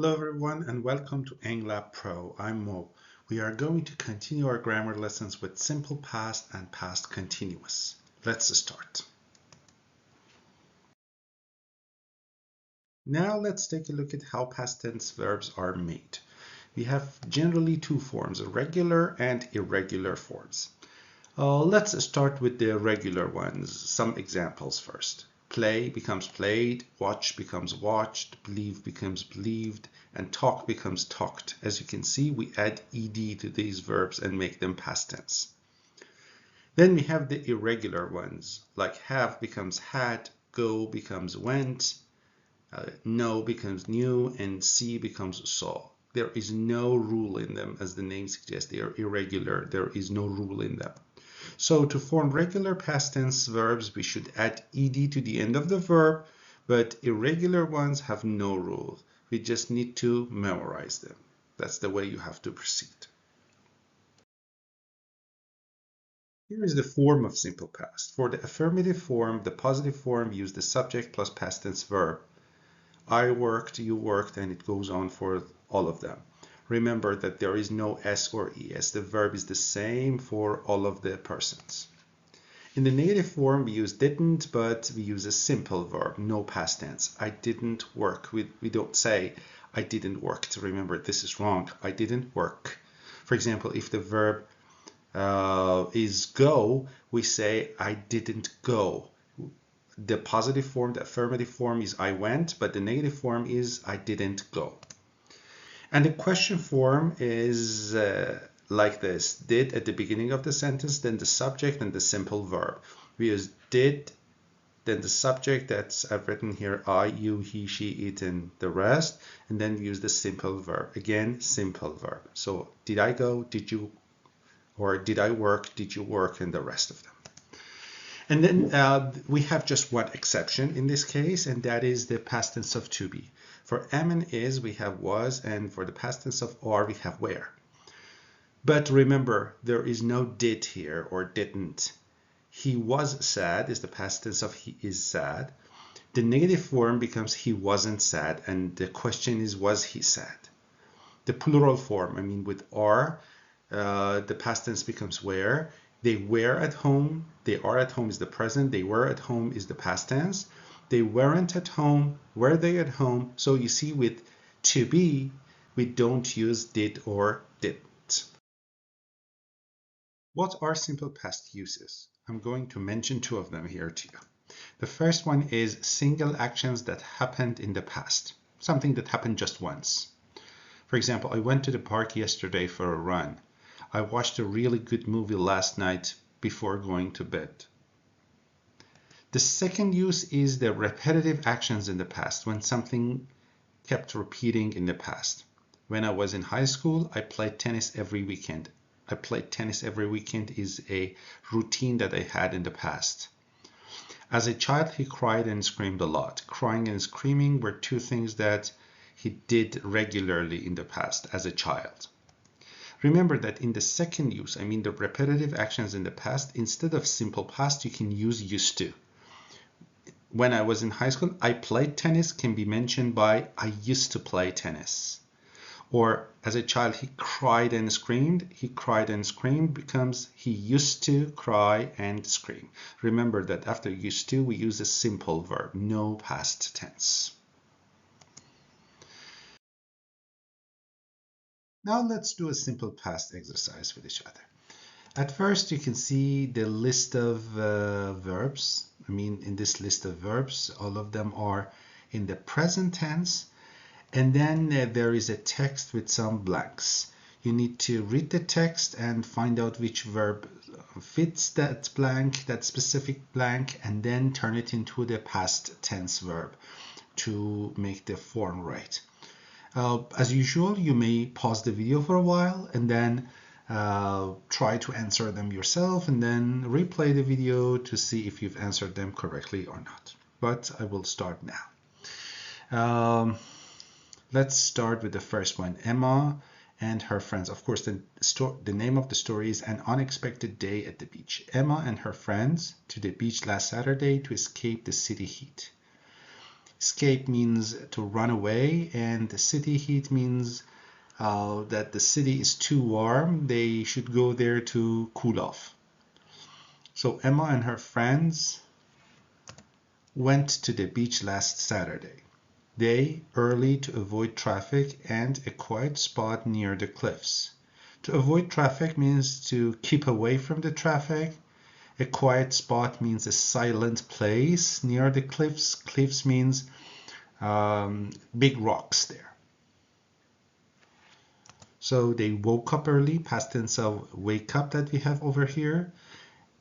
Hello everyone and welcome to EngLab Pro. I'm Mo. We are going to continue our grammar lessons with simple past and past continuous. Let's start. Now let's take a look at how past tense verbs are made. We have generally two forms, regular and irregular forms. Let's start with the regular ones. Some examples first. Play becomes played, watch becomes watched, believe becomes believed, and talk becomes talked. As you can see, we add ed to these verbs and make them past tense. Then we have the irregular ones, like have becomes had, go becomes went, know becomes knew, and see becomes saw. There is no rule in them, as the name suggests. They are irregular. There is no rule in them. So to form regular past tense verbs, we should add ed to the end of the verb, but irregular ones have no rule. We just need to memorize them. That's the way you have to proceed. Here is the form of simple past. For the affirmative form, the positive form, use the subject plus past tense verb. I worked, you worked, and it goes on for all of them. Remember that there is no s or es. The verb is the same for all of the persons. In the negative form, we use didn't, but we use a simple verb, no past tense. I didn't work. We don't say I didn't work. Remember, this is wrong. I didn't work. For example, if the verb is go, we say I didn't go. The positive form, the affirmative form is I went, but the negative form is I didn't go. And the question form is like this: did at the beginning of the sentence, then the subject and the simple verb. We use did, then the subject, that's I've written here, I, you, he, she, it, and the rest, and then we use the simple verb. Again, simple verb. So did I go, did you, or did I work, did you work, and the rest of them. And then we have just one exception in this case, and that is the past tense of to be. For am and is, we have was, and for the past tense of are, we have were. But remember, there is no did here or didn't. He was sad is the past tense of he is sad. The negative form becomes he wasn't sad, and the question is, was he sad? The plural form, I mean with are, the past tense becomes were. They were at home. They are at home is the present. They were at home is the past tense. They weren't at home. Were they at home? So you see, with to be, we don't use did or didn't. What are simple past uses? I'm going to mention two of them here to you. The first one is single actions that happened in the past, something that happened just once. For example, I went to the park yesterday for a run. I watched a really good movie last night before going to bed. The second use is the repetitive actions in the past, when something kept repeating in the past. When I was in high school, I played tennis every weekend. I played tennis every weekend is a routine that I had in the past. As a child, he cried and screamed a lot. Crying and screaming were two things that he did regularly in the past as a child. Remember that in the second use, I mean the repetitive actions in the past, instead of simple past, you can use used to. When I was in high school, I played tennis can be mentioned by I used to play tennis. Or as a child, he cried and screamed. He cried and screamed becomes he used to cry and scream. Remember that after used to, we use a simple verb, no past tense. Now let's do a simple past exercise with each other. At first, you can see the list of verbs. I mean, in this list of verbs, all of them are in the present tense. And then there is a text with some blanks. You need to read the text and find out which verb fits that blank, that specific blank, and then turn it into the past tense verb to make the form right. As usual, you may pause the video for a while and then try to answer them yourself, and then replay the video to see if you've answered them correctly or not. But I will start now. Let's start with the first one. Emma and her friends. Of course, the name of the story is An Unexpected Day at the Beach. Emma and her friends to the beach last Saturday to escape the city heat. Escape means to run away, and the city heat means that the city is too warm. They should go there to cool off. So Emma and her friends went to the beach last Saturday. They early to avoid traffic and a quiet spot near the cliffs. To avoid traffic means to keep away from the traffic. A quiet spot means a silent place near the cliffs. Cliffs means big rocks there. So they woke up early, past tense of wake up that we have over here,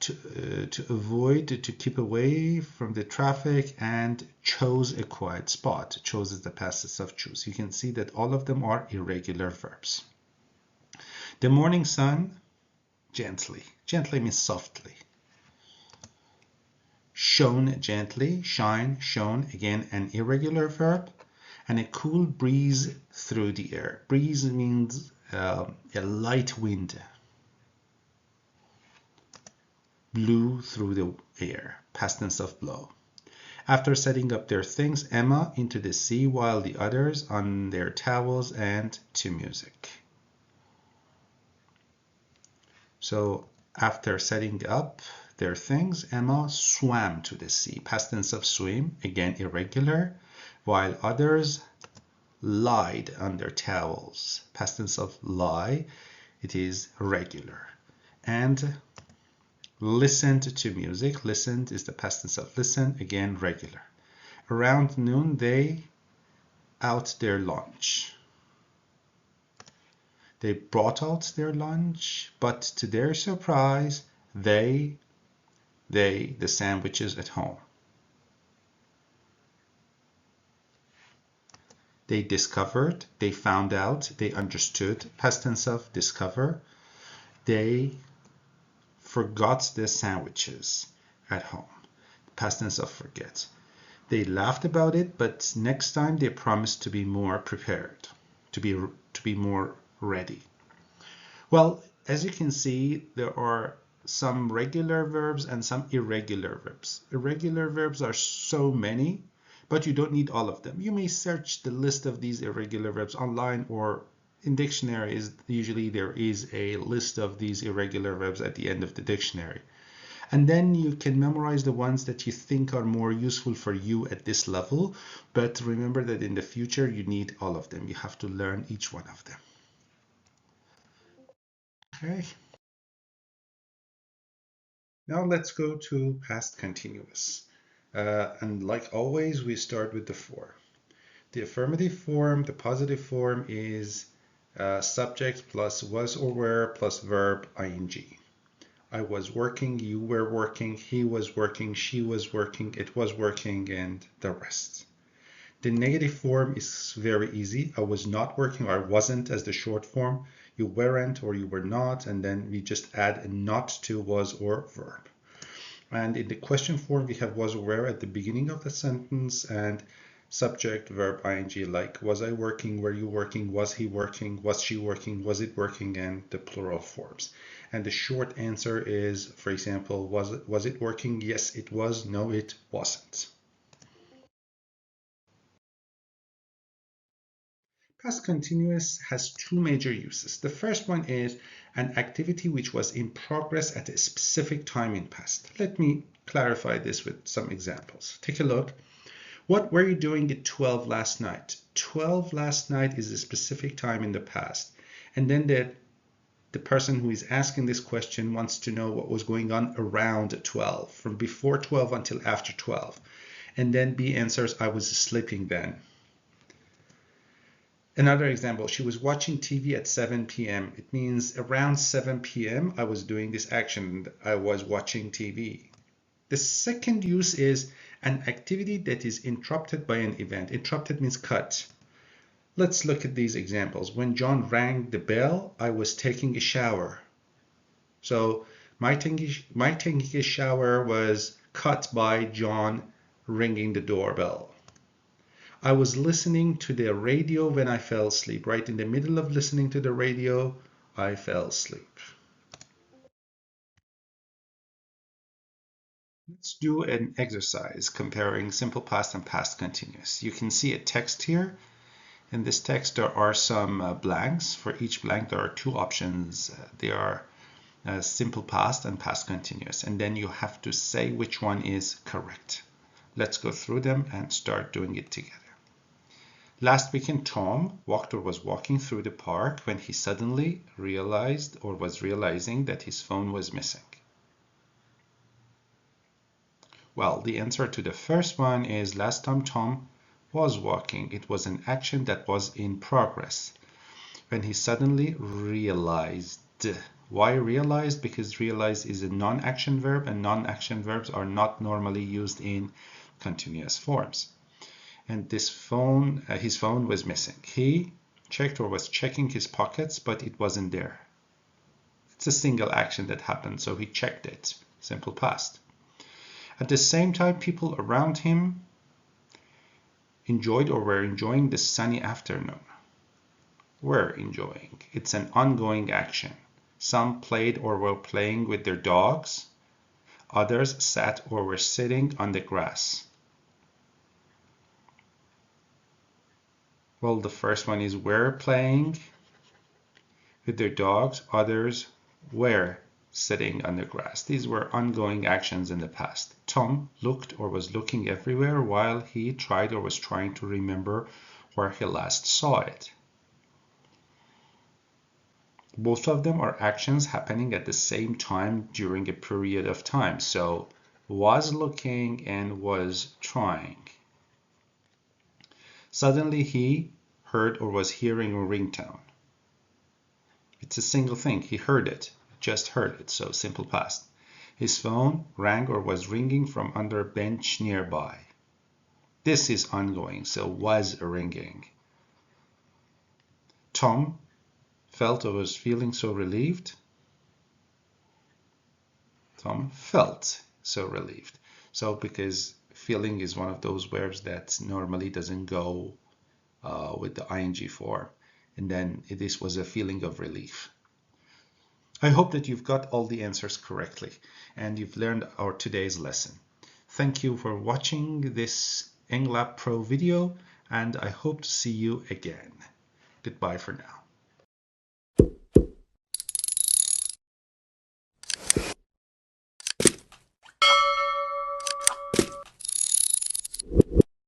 to avoid, to keep away from the traffic, and chose a quiet spot. Chose is the past tense of choose. You can see that all of them are irregular verbs. The morning sun, gently. Gently means softly. Shone gently, shine, shone, again an irregular verb. And a cool breeze through the air. Breeze means a light wind blew through the air, past tense of blow. After setting up their things, Emma into the sea while the others on their towels and to music. So after setting up their things, Emma swam to the sea, past tense of swim, again irregular, while others lied on their towels, past tense of lie, it is regular, and listened to music. Listened is the past tense of listen, again regular. Around noon they out their lunch. They brought out their lunch, but to their surprise they the sandwiches at home. They discovered, they found out, they understood, past tense of discover. They forgot the sandwiches at home, past tense of forget. They laughed about it, but next time they promised to be more prepared, to be more ready. Well, as you can see, there are some regular verbs and some irregular verbs. Irregular verbs are so many, but you don't need all of them. You may search the list of these irregular verbs online, or in dictionaries, usually there is a list of these irregular verbs at the end of the dictionary. And then you can memorize the ones that you think are more useful for you at this level. But remember that in the future, you need all of them. You have to learn each one of them. Okay. Now let's go to past continuous. And like always, we start with the form. The affirmative form, the positive form is subject plus was or were plus verb ing. I was working, you were working, he was working, she was working, it was working, and the rest. The negative form is very easy. I was not working, or I wasn't as the short form. You weren't or you were not, and then we just add a not to was or verb. And in the question form, we have was or were at the beginning of the sentence, and subject, verb, ing, like was I working, were you working, was he working, was she working, was it working, and the plural forms. And the short answer is, for example, was it working? Yes, it was. No, it wasn't. Past continuous has two major uses. The first one is an activity which was in progress at a specific time in past. Let me clarify this with some examples. Take a look. What were you doing at 12 last night? 12 last night is a specific time in the past. And then the person who is asking this question wants to know what was going on around 12, from before 12 until after 12. And then B answers, I was sleeping then. Another example, she was watching TV at 7 p.m. It means around 7 p.m. I was doing this action. I was watching TV. The second use is an activity that is interrupted by an event. Interrupted means cut. Let's look at these examples. When John rang the bell, I was taking a shower. So my taking a shower was cut by John ringing the doorbell. I was listening to the radio when I fell asleep. Right in the middle of listening to the radio, I fell asleep. Let's do an exercise comparing simple past and past continuous. You can see a text here. In this text, there are some blanks. For each blank, there are two options. They are simple past and past continuous. And then you have to say which one is correct. Let's go through them and start doing it together. Last weekend, Tom walked or was walking through the park when he suddenly realized or was realizing that his phone was missing. Well, the answer to the first one is last time Tom was walking. It was an action that was in progress. When he suddenly realized. Why realized? Because realize is a non-action verb, and non-action verbs are not normally used in continuous forms. And his phone was missing. He checked or was checking his pockets, but it wasn't there. It's a single action that happened, so he checked it. Simple past. At the same time, people around him enjoyed or were enjoying the sunny afternoon. Were enjoying. It's an ongoing action. Some played or were playing with their dogs. Others sat or were sitting on the grass. Well, the first one is were playing with their dogs. Others were sitting on the grass. These were ongoing actions in the past. Tom looked or was looking everywhere while he tried or was trying to remember where he last saw it. Both of them are actions happening at the same time during a period of time. So was looking and was trying. Suddenly he heard or was hearing a ringtone. It's a single thing. He heard it. Just heard it, so simple past. His phone rang or was ringing from under a bench nearby. This is ongoing, so was ringing. Tom felt or was feeling so relieved. Tom felt so relieved. So because feeling is one of those verbs that normally doesn't go with the ing form, and then this was a feeling of relief. I hope that you've got all the answers correctly and you've learned our today's lesson. Thank you for watching this EngLab Pro video, and I hope to see you again. Goodbye for now.